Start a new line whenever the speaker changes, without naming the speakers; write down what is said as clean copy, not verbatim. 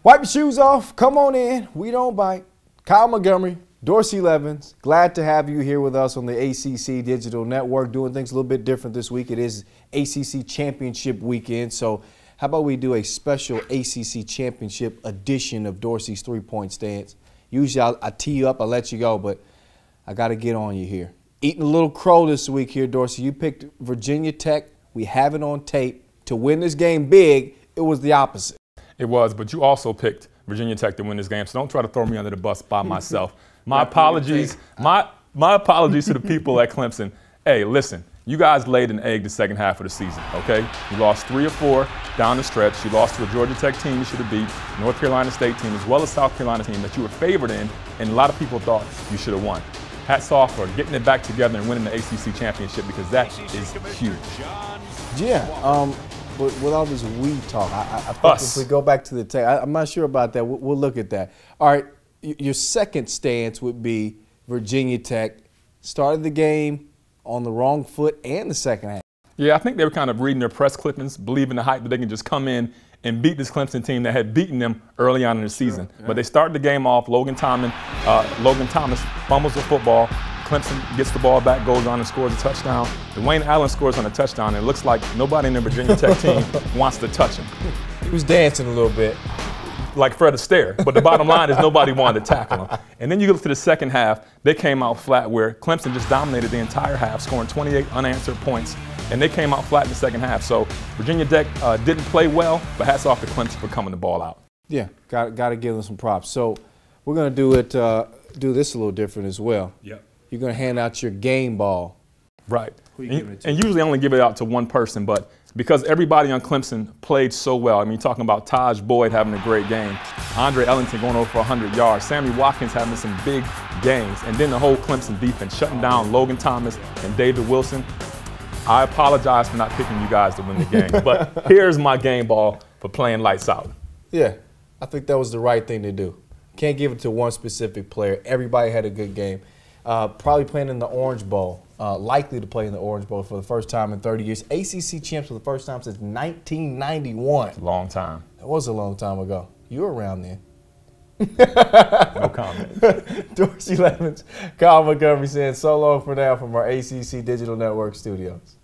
Wipe your shoes off. Come on in. We don't bite. Kyle Montgomery, Dorsey Levens, glad to have you here with us on the ACC Digital Network, doing things a little bit different this week. It is ACC Championship weekend, so how about we do a special ACC Championship edition of Dorsey's three-point stance. Usually I tee you up, I let you go, but I got to get on you here. Eating a little crow this week here, Dorsey. You picked Virginia Tech. We have it on tape. To win this game big, it was the opposite.
It was, but you also picked Virginia Tech to win this game, so don't try to throw me under the bus by myself. My apologies. My apologies to the people at Clemson. Hey, listen, you guys laid an egg the second half of the season, okay? You lost 3 or 4 down the stretch. You lost to a Georgia Tech team you should have beat, North Carolina State team, as well as South Carolina team that you were favored in, and a lot of people thought you should have won. Hats off for getting it back together and winning the ACC Championship, because that is huge.
Yeah. But with all this we talk, I think if we go back to the tape, I'm not sure about that. We'll look at that. All right, your second stance would be Virginia Tech started the game on the wrong foot and the second half.
Yeah, I think they were kind of reading their press clippings, believing the hype that they can just come in and beat this Clemson team that had beaten them early on in the season. Sure, yeah. But they started the game off. Logan Thomas fumbles the football. Clemson gets the ball back, goes on and scores a touchdown. Dwayne Allen scores on a touchdown, and it looks like nobody in the Virginia Tech team wants to touch him.
He was dancing a little bit.
Like Fred Astaire. But the bottom line is nobody wanted to tackle him. And then you look to the second half, they came out flat where Clemson just dominated the entire half, scoring 28 unanswered points. And they came out flat in the second half. So Virginia Tech didn't play well, but hats off to Clemson for coming the ball out.
Yeah, got to give them some props. So we're going to do this a little different as well.
Yep.
You're going to hand out your game ball.
Right.
Who you giving it to?
And usually I only give it out to one person, but because everybody on Clemson played so well, I mean, talking about Taj Boyd having a great game, Andre Ellington going over for 100 yards, Sammy Watkins having some big games, and then the whole Clemson defense shutting down Logan Thomas and David Wilson. I apologize for not picking you guys to win the game, but here's my game ball for playing lights out.
Yeah, I think that was the right thing to do. Can't give it to one specific player. Everybody had a good game. Probably playing in the Orange Bowl, likely to play in the Orange Bowl for the first time in 30 years. ACC champs for the first time since 1991.
It's a long time.
It was a long time ago. You were around then.
No comment.
Dorsey Levens, Kyle Montgomery saying so long for now from our ACC Digital Network studios.